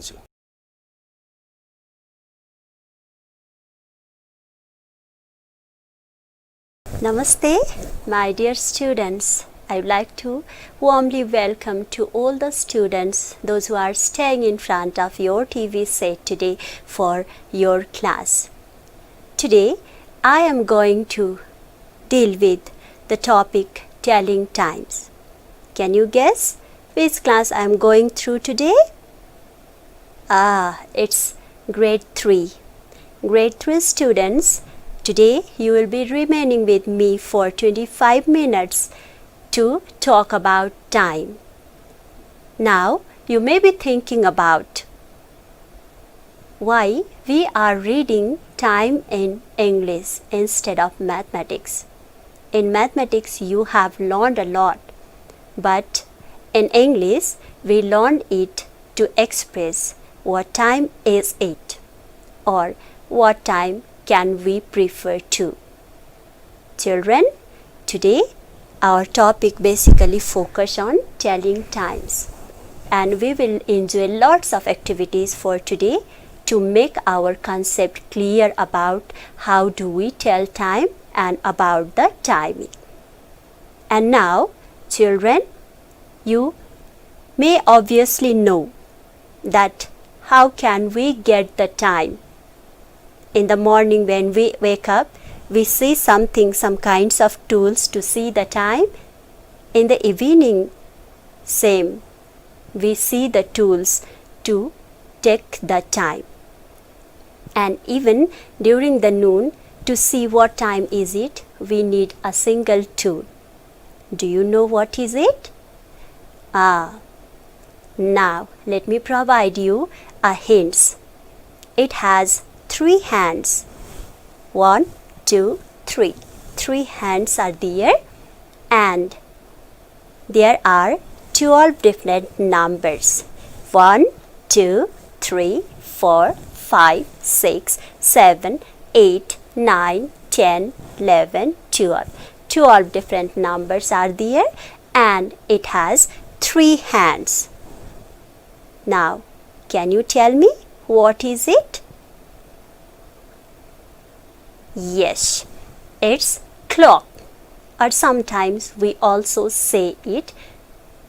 કરજો. Namaste, my dear students. I would like to warmly welcome to all the students, those who are staying in front of your TV set today for your class. Today, I am going to deal with the topic telling times. Can you guess which class I am going through today? It's grade 3. Grade 3 students, today you will be remaining with me for 25 minutes to talk about time. Now, you may be thinking about why we are reading time in English instead of mathematics. In mathematics, you have learned a lot, but in English, we learn it to express what time is it, or what time can we prefer to. Children, today our topic basically focus on telling times, and we will enjoy lots of activities for today to make our concept clear about how do we tell time and about the timing. And now, children, you may obviously know that how can we get the time. In the morning when we wake up, we see some kinds of tools to see the time. In the evening, same, we see the tools to take the time. And even during the noon, to see what time is it, we need a single tool. Do you know what is it? Now let me provide you a hint. It has 3 hands. 1, 2, 3. 3 hands are there, and there are 12 different numbers. 1, 2, 3, 4, 5, 6, 7, 8, 9, 10, 11, 12. 12 different numbers are there, and it has 3 hands. Now, can you tell me what is it? Yes, it's clock, or sometimes we also say it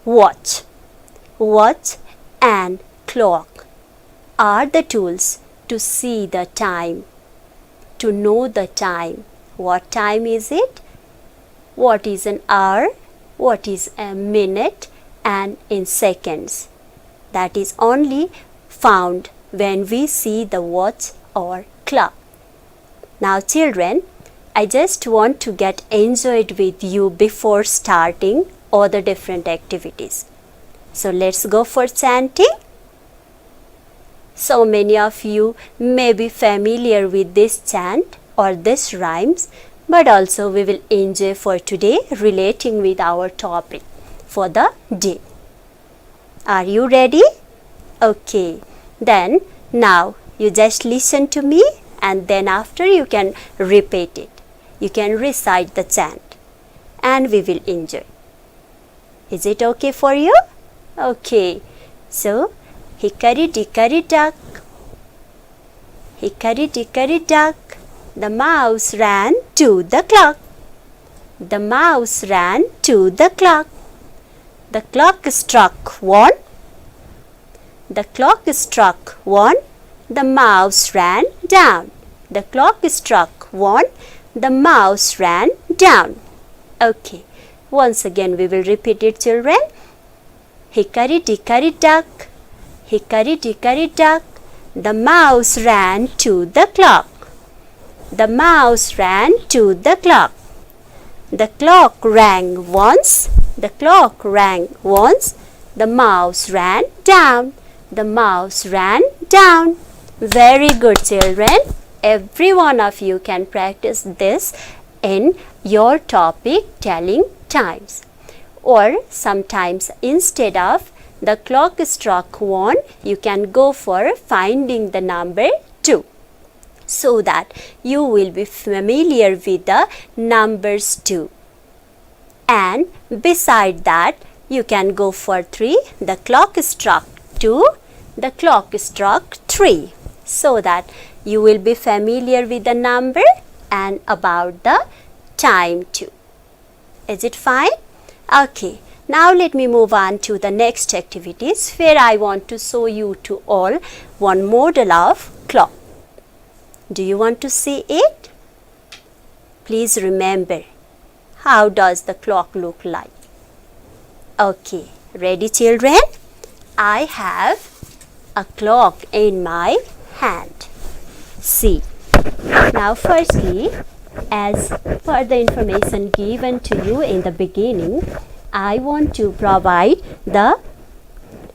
watch. Watch and clock are the tools to see the time, to know the time. What time is it? What is an hour? What is a minute? And in seconds. That is only found when we see the watch or clock. Now children, I just want to get enjoyed with you before starting all the different activities. So let's go for chanting. So many of you may be familiar with this chant or this rhymes, but also we will enjoy for today relating with our topic for the day. Are you ready? Okay, then now you just listen to me, and then after you can repeat it. You can recite the chant, and we will enjoy. Is it okay for you? Okay. So, hickory dickory dock, hickory dickory dock, the mouse ran to the clock. The mouse ran to the clock. The clock struck 1. The clock struck 1. The mouse ran down. The clock struck 1. The mouse ran down. Okay. Once again we will repeat it, children. Hickory dickory dock, hickory dickory dock, the mouse ran to the clock. The mouse ran to the clock. The clock rang once. The clock rang once. The mouse ran down. The mouse ran down. Very good, children. Every one of you can practice this in your topic telling times. Or sometimes instead of the clock struck 1, you can go for finding the number 2, so that you will be familiar with the numbers 2. And beside that, you can go for 3. The clock struck 2. the clock struck 3, so that you will be familiar with the number and about the time too. Is it fine? Okay, now let me move on to the next activities, where I want to show you to all one model of clock. Do you want to see it? Please remember, how does the clock look like? Okay, ready children? I have a clock in my hand. See. Now firstly, as per the information given to you in the beginning, I want to provide the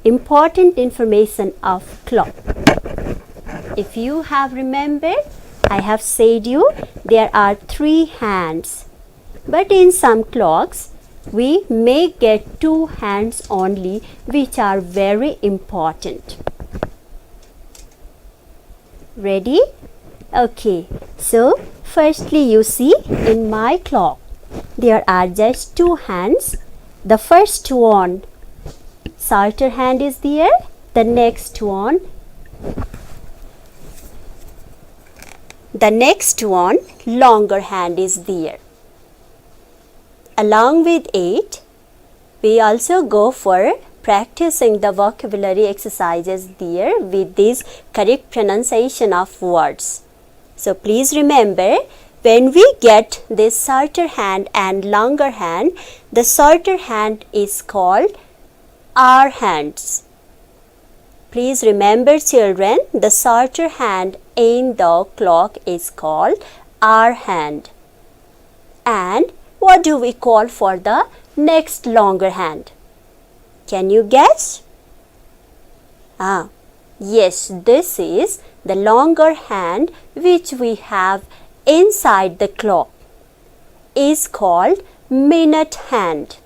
important information of clock. If you have remembered, I have said you there are 3 hands, but in some clocks we may get 2 hands only, which are very important. Ready? Okay, so firstly you see in my clock there are just 2 hands. The first one, shorter hand is there, the next one, longer hand is there. Along with it, we also go for practicing the vocabulary exercises there with this correct pronunciation of words. So please remember, when we get this shorter hand and longer hand, the shorter hand is called hour hands. Please remember children, the shorter hand in the clock is called hour hand. And what do we call for the next longer hand? Can you guess? Yes, this is the longer hand which we have inside the clock, is called minute hand.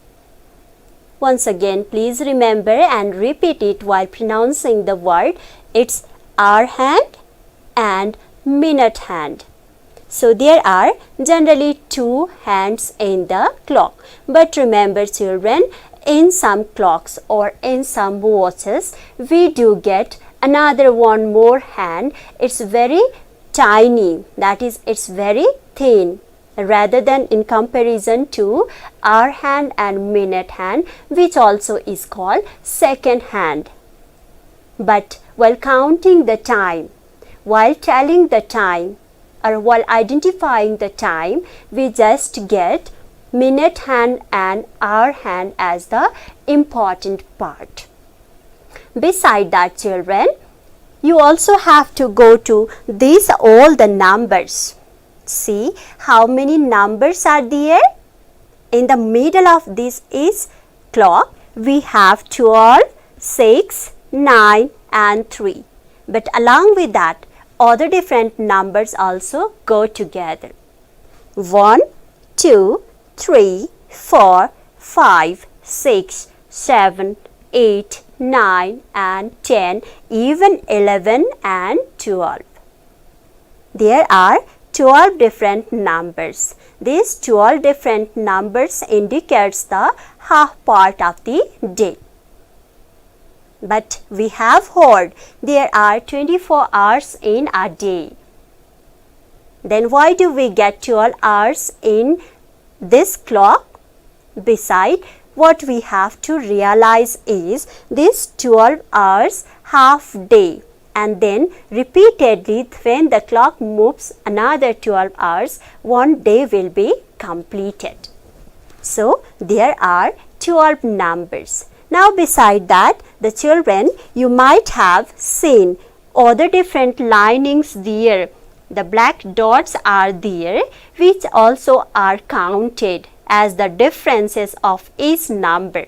Once again, please remember and repeat it while pronouncing the word. It's hour hand and minute hand. So there are generally 2 hands in the clock. But remember children, in some clocks or in some watches, we do get another one more hand. It's very tiny, that is, it's very thin, rather than in comparison to hour hand and minute hand, which also is called second hand. But while counting the time, while telling the time, or while identifying the time, we just get minute hand and hour hand as the important part. Beside that children, you also have to go to these all the numbers. See how many numbers are there? In the middle of this is clock. We have 12, 6, 9 and 3. But along with that, other different numbers also go together. 1, 2, 3, 4, 5, 6, 7, 8, 9 and 10, even 11 and 12. There are 12 different numbers. These 12 different numbers indicates the half part of the day. But we have heard there are 24 hours in a day. Then why do we get 12 hours in this clock? Besides, what we have to realize is this 12 hours half day, and then repeatedly when the clock moves another 12 hours, one day will be completed. So there are 12 numbers. Now beside that, the children, you might have seen other different linings there. The black dots are there, which also are counted as the differences of each number.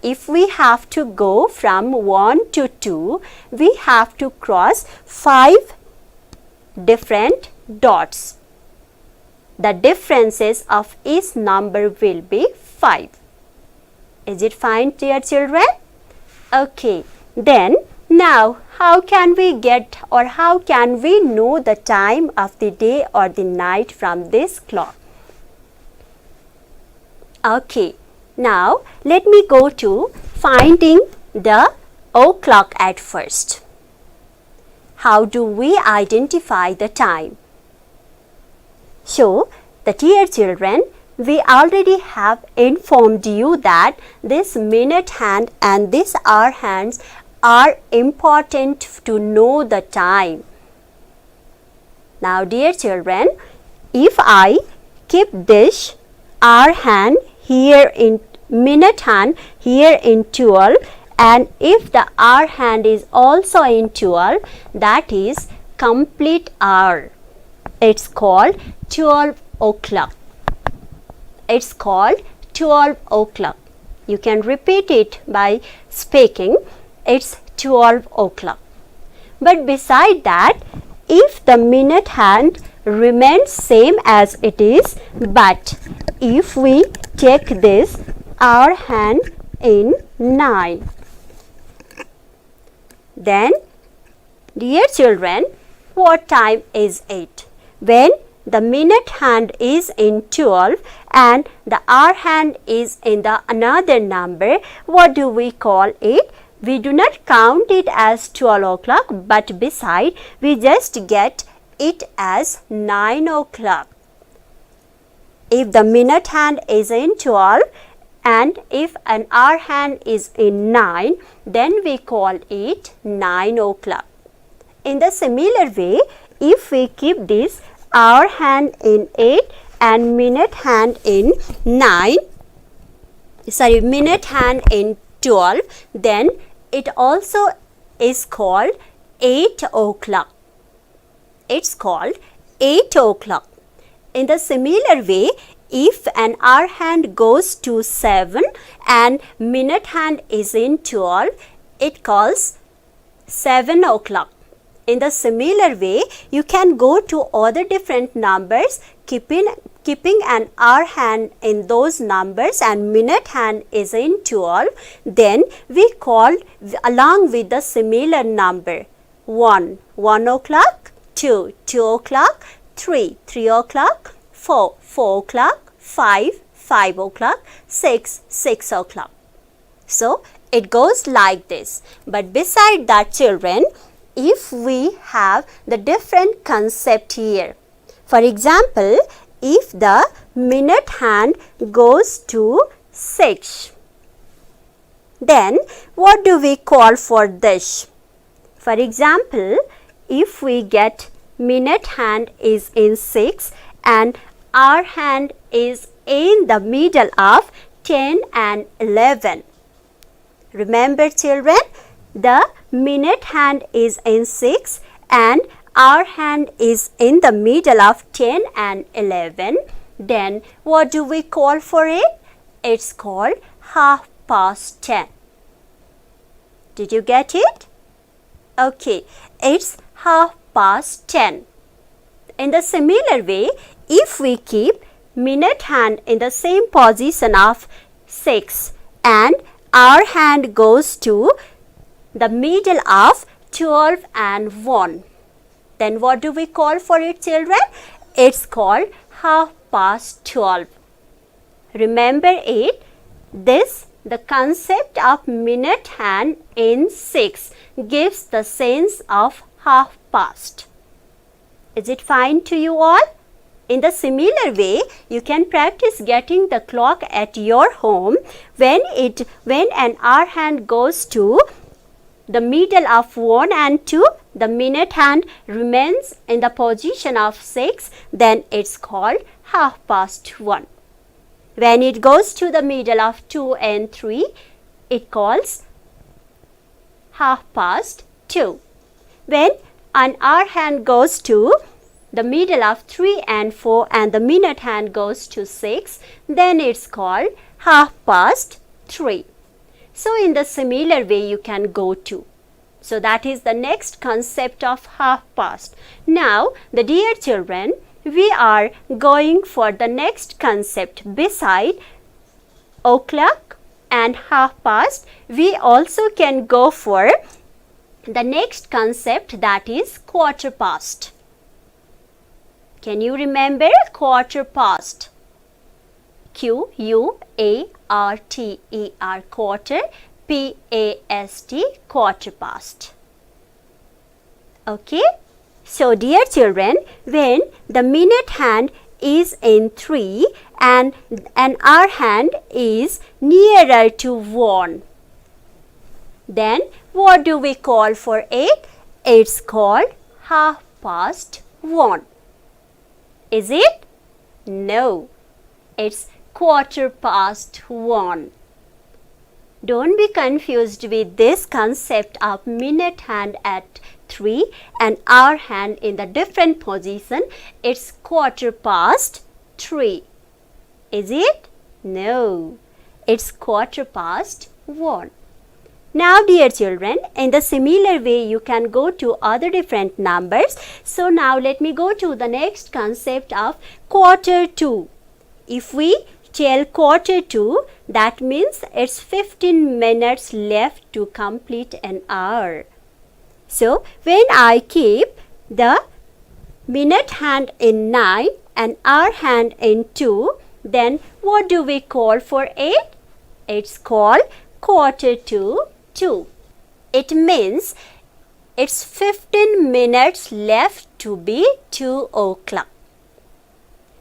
If we have to go from 1 to 2, we have to cross 5 different dots. The differences of each number will be 5. Is it fine, dear children? Okay, then now how can we get or how can we know the time of the day or the night from this clock? Okay, now let me go to finding the o'clock at first. How do we identify the time? So, the dear children, we already have informed you that this minute hand and this hour hands are important to know the time. Now, dear children, if I keep this hour hand here in minute hand here in 12, and if the hour hand is also in 12, that is complete hour. It's called 12 o'clock. It's called 12 o'clock. You can repeat it by speaking. It's 12 o'clock. But beside that, if the minute hand remains same as it is, but if we take this hour hand in 9, then, dear children, what time is it? When the minute hand is in 12 and the hour hand is in the another number, what do we call it? We do not count it as 12 o'clock, but beside we just get it as 9 o'clock. If the minute hand is in 12 and if an hour hand is in 9, then we call it 9 o'clock. In the similar way, if we keep this hour hand in 8 and minute hand in 12, then it also is called 8 o'clock. It's called 8 o'clock. In the similar way, if an hour hand goes to 7 and minute hand is in 12, it calls 7 o'clock. In the similar way, you can go to other different numbers, keeping an hour hand in those numbers and minute hand is in 12, then we call along with the similar number 1 o'clock, 2 o'clock, 3 o'clock, 4 o'clock, 5 o'clock, 6 o'clock. So, it goes like this. But beside that, children, if we have the different concept here, for example, if the minute hand goes to 6, then what do we call for this? For example, if we get minute hand is in 6 and hour hand is in the middle of 10 and 11. Remember, children, the minute hand is in 6 and hour hand is in the middle of 10 and 11. Then what do we call for it? It's called 10:30. Did you get it? Okay, it's 10:30. In the similar way, if we keep minute hand in the same position of 6 and our hand goes to the middle of 12 and 1, then what do we call for it, children? It's called 12:30. Remember it, the concept of minute hand in 6 gives the sense of half past. Is it fine to you all? In the similar way, you can practice getting the clock at your home when an hour hand goes to the middle of 1 and 2, the minute hand remains in the position of 6, then it's called 1:30. When it goes to the middle of 2 and 3, it calls 2:30. When an hour hand goes to the middle of 3 and 4 and the minute hand goes to 6, then it's called 3:30. So, in the similar way you can go to. So, that is the next concept of half past. Now, the dear children, we are going for the next concept. Beside o'clock and half past, we also can go for the next concept, that is quarter past. Can you remember quarter past? Quarter, P-A-S-T, quarter past. Okay? So dear children, when the minute hand is in 3 and an hour hand is nearer to 1, then what do we call for it? It's called half past 1. Is it? No, it's quarter past 1. Don't be confused with this concept of minute hand at 3 and hour hand in the different position. It's quarter past 3. Is it? No, it's quarter past 1. Now dear children, in the similar way you can go to other different numbers. So now let me go to the next concept of quarter to. If we tell quarter to, that means it's 15 minutes left to complete an hour. So when I keep the minute hand in 9 and hour hand in 2, then what do we call for it? It's called quarter to 2. It means it's 15 minutes left to be 2 o'clock.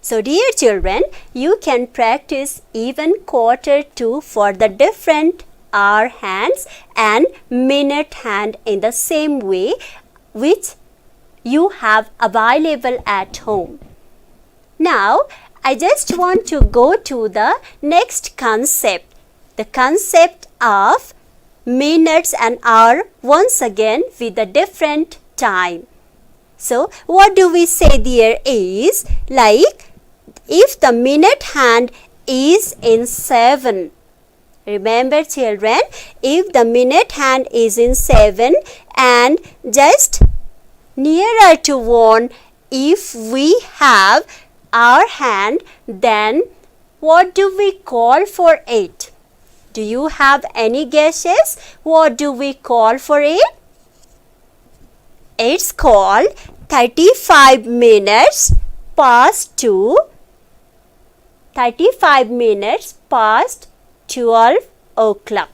So dear children, you can practice even quarter to for the different hour hands and minute hand in the same way which you have available at home. Now, I just want to go to the next concept, the concept of minutes and hour once again with a different time. So, what do we say there is like if the minute hand is in 7. Remember children, if the minute hand is in 7 and just nearer to 1, if we have our hand, then what do we call for it? Do you have any guesses? What do we call for it? It's called 35 minutes past 2. 35 minutes past 12 o'clock.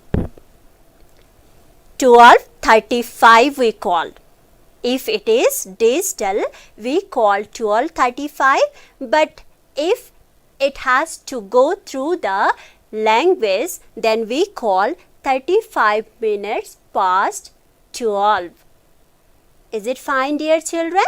12:35 we called. If it is digital, we call 12:35, but if it has to go through the language, then we call 35 minutes past 12. Is it fine, dear children?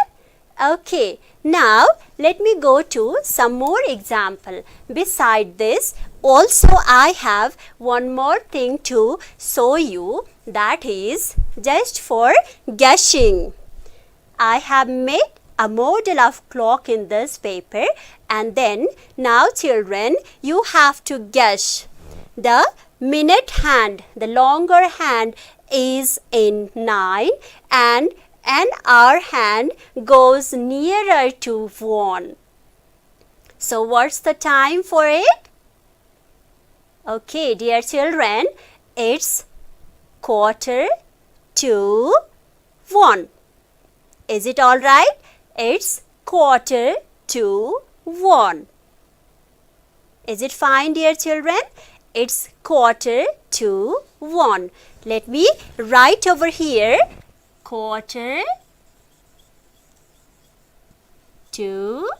Okay, now let me go to some more example. Beside this, also I have one more thing to show you, that is just for guessing. I have made a model of clock in this paper, and then now children, you have to guess. The minute hand, the longer hand is in 9 and an hour hand goes nearer to 1. So what's the time for it? Okay, dear children, it's quarter to 1. Is it all right? It's quarter to 1. Is it fine, dear children? It's quarter to 1. Let me write over here. Quarter to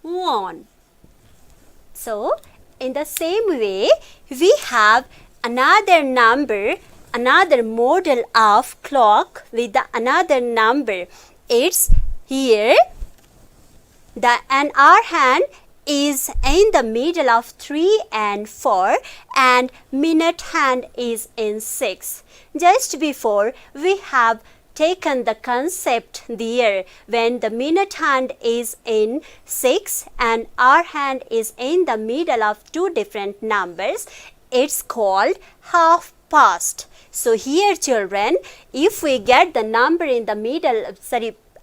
1. So, in the same way, we have another number, another model of clock with another number. It's here. An hour hand is in the middle of 3 and 4 and minute hand is in 6. Just before we have taken the concept there when the minute hand is in 6 and hour hand is in the middle of two different numbers. It's called half past. So here children, if we get the number in the middle,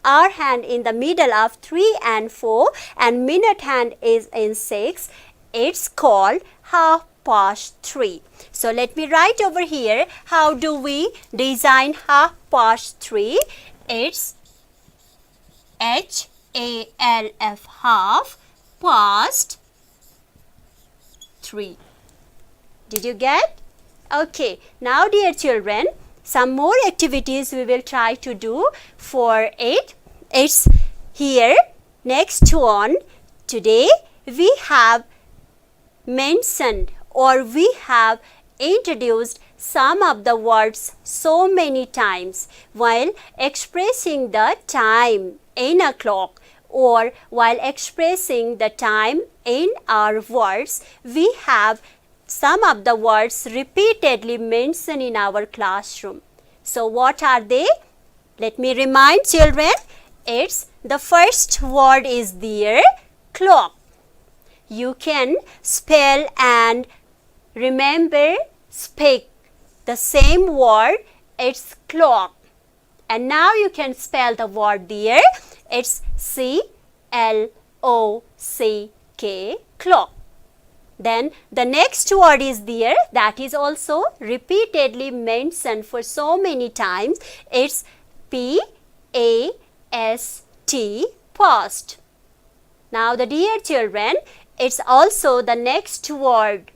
hour hand in the middle of 3 and 4 and minute hand is in 6, it's called half past 3. So let me write over here, how do we design half past 3? It's HALF, half past 3. Did you get? Okay, now dear children, some more activities we will try to do for it. It's here, next one. Today we have mentioned or we have introduced some of the words so many times while expressing the time in a clock or while expressing the time in our words. We have some of the words repeatedly mentioned in our classroom. So what are they? Let me remind children. It's the first word is there, clock. You can spell and remember, speak the same word. It's clock. And now you can spell the word there. It's C-L-O-C-K, clock. Then the next word is there, that is also repeatedly mentioned for so many times. It's P-A-S-T, past. Now the dear children, it's also the next word.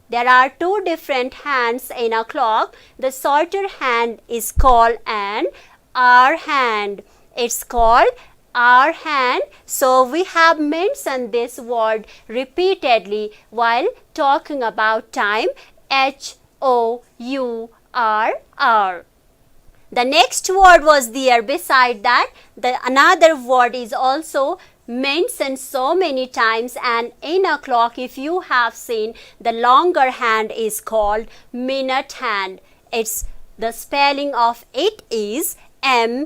There are two different hands in a clock. The shorter hand is called an hour hand. It's called hour hand. So we have mentioned this word repeatedly while talking about time. H-O-U-R-R. The next word was there. Beside that, another word is also mentioned so many times, and in a clock, if you have seen, the longer hand is called minute hand. It's the spelling of it is M-I-N-U-T-E-S,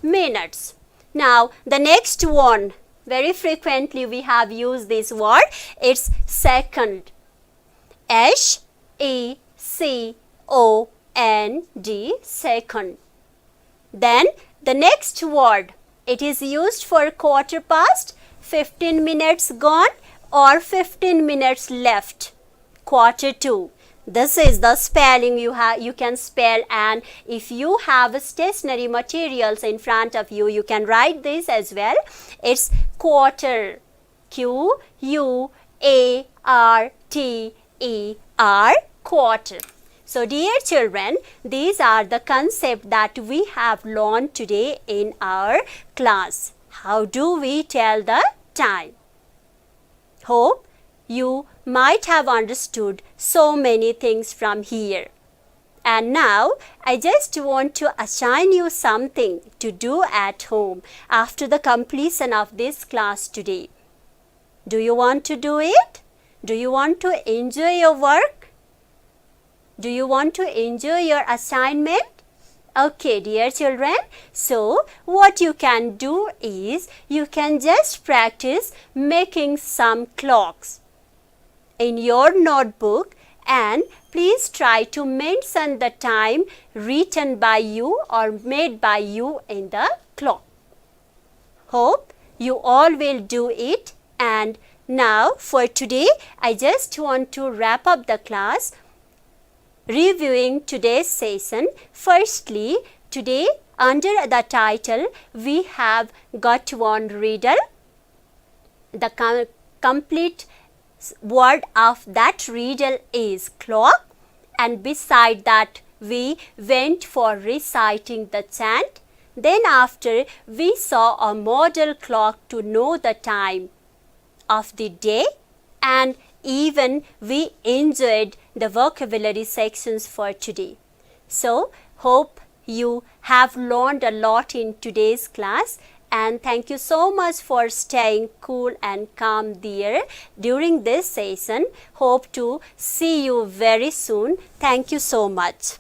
minutes. Now the next one, very frequently we have used this word. It's second. S-E-C-O-N-D, second. Then the next word, it is used for quarter past, 15 minutes gone or 15 minutes left, quarter to. This is the spelling you can spell, and if you have stationery materials in front of you, you can write this as well. It's quarter, Q-U-A-R-T-E-R, quarter. So dear children, these are the concepts that we have learned today in our class. How do we tell the time? Hope you might have understood so many things from here. And now I just want to assign you something to do at home after the completion of this class today. Do you want to do it? Do you want to enjoy your work? Do you want to enjoy your assignment? Okay, dear children. So, what you can do is, you can just practice making some clocks in your notebook, and please try to mention the time written by you or made by you in the clock. Hope you all will do it. And now for today, I just want to wrap up the class reviewing today's session. Firstly, today under the title we have got one riddle. The complete word of that riddle is clock, and beside that we went for reciting the chant. Then after, we saw a model clock to know the time of the day, and even we enjoyed the vocabulary sections for today. So, hope you have learned a lot in today's class, and thank you so much for staying cool and calm there during this session. Hope to see you very soon. Thank you so much.